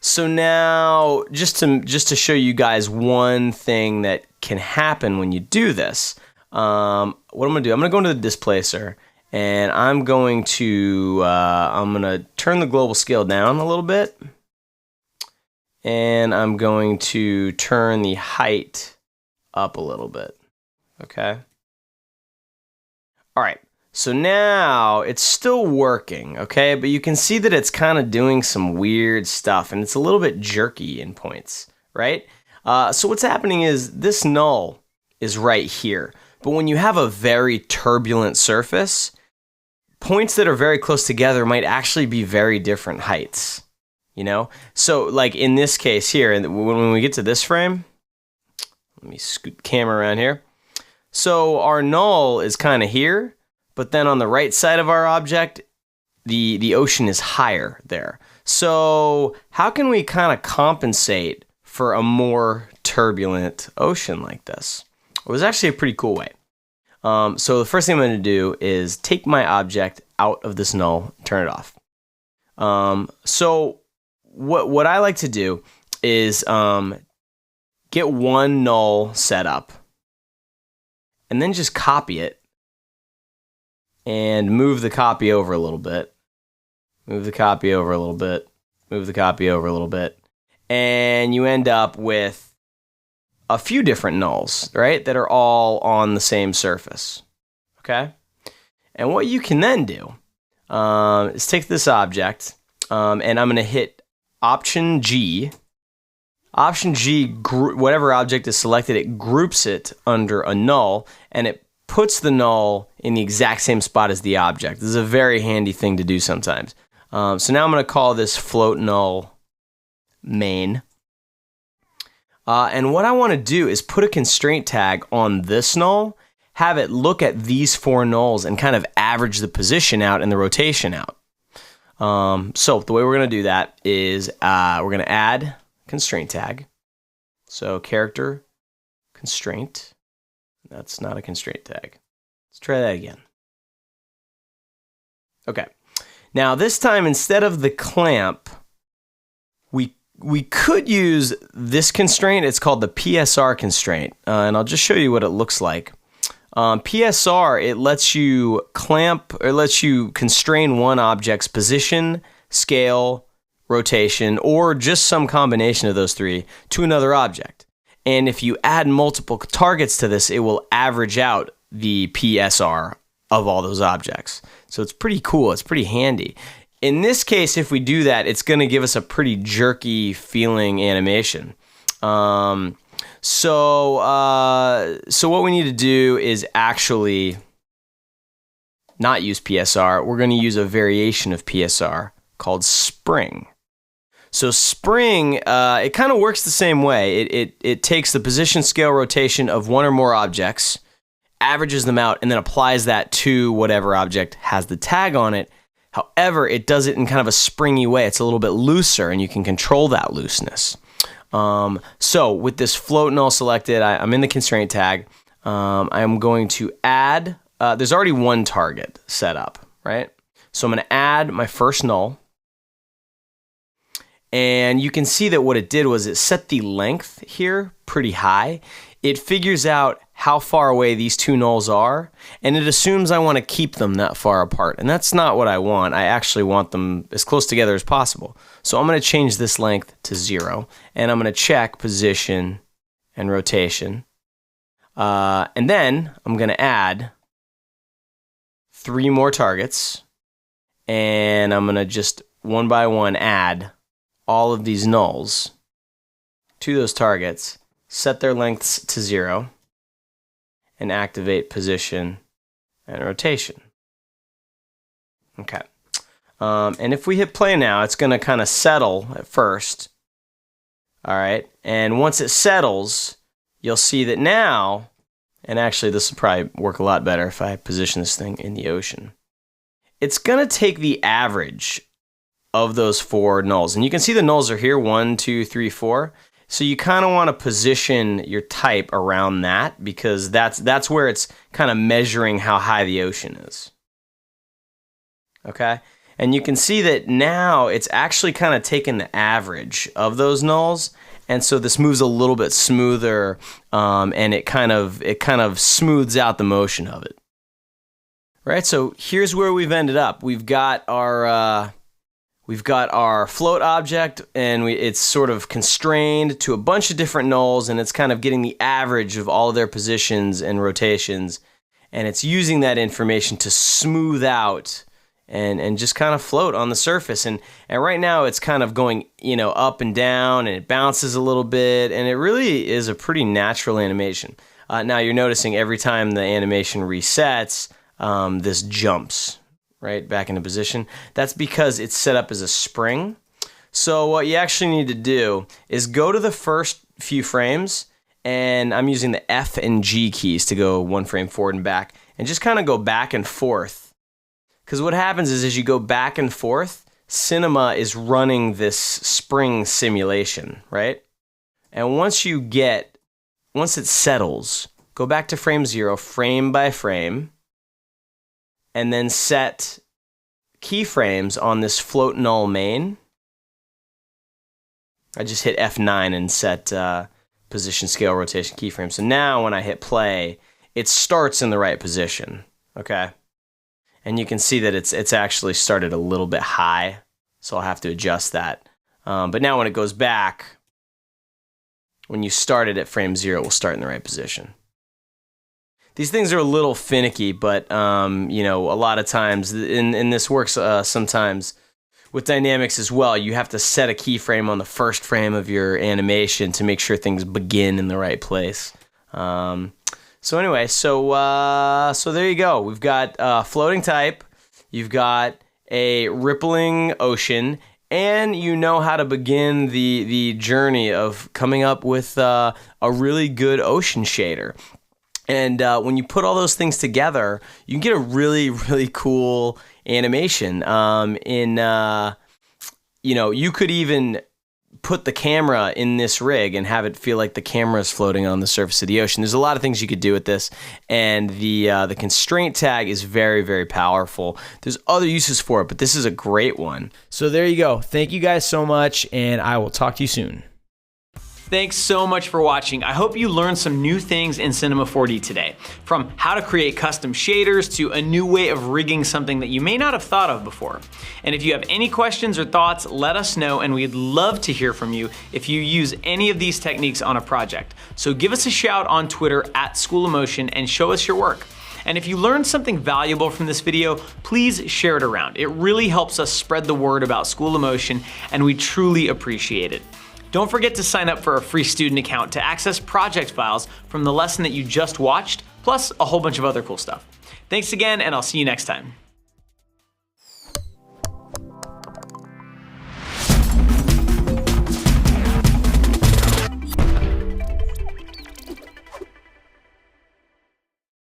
So now, just to show you guys one thing that can happen when you do this, what I'm going to do, I'm going to go into the displacer, and I'm going to turn the global scale down a little bit, and I'm going to turn the height up a little bit, okay? All right. So now it's still working, okay? But you can see that it's kind of doing some weird stuff, and it's a little bit jerky in points, right? So what's happening is this null is right here. But when you have a very turbulent surface, points that are very close together might actually be very different heights, So like in this case here, and when we get to this frame, let me scoot the camera around here. So our null is kind of here. But then on the right side of our object, the ocean is higher there. So how can we kind of compensate for a more turbulent ocean like this? It was actually a pretty cool way. So the first thing I'm going to do is take my object out of this null, turn it off. So what I like to do is get one null set up and then just copy it. And move the copy over a little bit. Move the copy over a little bit. Move the copy over a little bit. And you end up with a few different nulls, right? That are all on the same surface. Okay? And what you can then do is take this object, and I'm going to hit Option G. Option G, whatever object is selected, it groups it under a null, and it puts the null in the exact same spot as the object. This is a very handy thing to do sometimes. So now I'm going to call this float null main. And what I want to do is put a constraint tag on this null, have it look at these four nulls and kind of average the position out and the rotation out. So the way we're going to do that is we're going to add constraint tag. So character constraint. That's not a constraint tag. Let's try that again. Okay. Now this time, instead of the clamp, we could use this constraint. It's called the PSR constraint, and I'll just show you what it looks like. PSR, it lets you clamp, or lets you constrain one object's position, scale, rotation, or just some combination of those three to another object. And if you add multiple targets to this, it will average out the PSR of all those objects. So it's pretty cool. It's pretty handy. In this case, if we do that, it's going to give us a pretty jerky feeling animation. So what we need to do is actually not use PSR. We're going to use a variation of PSR called spring. So spring, it kind of works the same way. It takes the position, scale, rotation of one or more objects, averages them out, and then applies that to whatever object has the tag on it. However, it does it in kind of a springy way. It's a little bit looser, and you can control that looseness. So with this float and all selected, I'm in the constraint tag. I'm going to add, there's already one target set up, right? So I'm going to add my first null. And you can see that what it did was it set the length here pretty high. It figures out how far away these two nulls are, and it assumes I want to keep them that far apart. And that's not what I want. I actually want them as close together as possible. So I'm going to change this length to 0, and I'm going to check position and rotation. And then I'm going to add 3 more targets, and I'm going to just one by one add all of these nulls to those targets, set their lengths to 0, and activate position and rotation. Okay. And if we hit play now, it's going to kind of settle at first. All right. And once it settles, you'll see that now, and actually this will probably work a lot better if I position this thing in the ocean. It's going to take the average of those 4 nulls. And you can see the nulls are here, 1, 2, 3, 4. So you kind of want to position your type around that, because that's where it's kind of measuring how high the ocean is. Okay? And you can see that now it's actually kind of taking the average of those nulls, and so this moves a little bit smoother, and it kind of smooths out the motion of it. Right? So here's where we've ended up. We've got our float object, and it's sort of constrained to a bunch of different nulls, and it's kind of getting the average of all of their positions and rotations, and it's using that information to smooth out and just kind of float on the surface. And right now it's kind of going, up and down, and it bounces a little bit, and it really is a pretty natural animation. Now you're noticing every time the animation resets, this jumps right back into position. That's because it's set up as a spring. So what you actually need to do is go to the first few frames, and I'm using the F and G keys to go 1 frame forward and back, and just kind of go back and forth. Because what happens is as you go back and forth, Cinema is running this spring simulation, right? And once it settles, go back to frame 0, frame by frame, and then set keyframes on this float null main. I just hit F9 and set position, scale, rotation, keyframe. So now when I hit play, it starts in the right position, okay? And you can see that it's actually started a little bit high, so I'll have to adjust that. But now when it goes back, when you start it at frame 0, it will start in the right position. These things are a little finicky, but a lot of times, and this works sometimes with dynamics as well, you have to set a keyframe on the first frame of your animation to make sure things begin in the right place. So anyway, so there you go. We've got floating type, you've got a rippling ocean, and you know how to begin the journey of coming up with a really good ocean shader. And when you put all those things together, you can get a really, really cool animation. You could even put the camera in this rig and have it feel like the camera is floating on the surface of the ocean. There's a lot of things you could do with this, and the constraint tag is very, very powerful. There's other uses for it, but this is a great one. So there you go. Thank you guys so much, and I will talk to you soon. Thanks so much for watching. I hope you learned some new things in Cinema 4D today. From how to create custom shaders to a new way of rigging something that you may not have thought of before. And if you have any questions or thoughts, let us know, and we'd love to hear from you if you use any of these techniques on a project. So give us a shout on Twitter @SchoolofMotion and show us your work. And if you learned something valuable from this video, please share it around. It really helps us spread the word about School of Motion, and we truly appreciate it. Don't forget to sign up for a free student account to access project files from the lesson that you just watched, plus a whole bunch of other cool stuff. Thanks again, and I'll see you next time.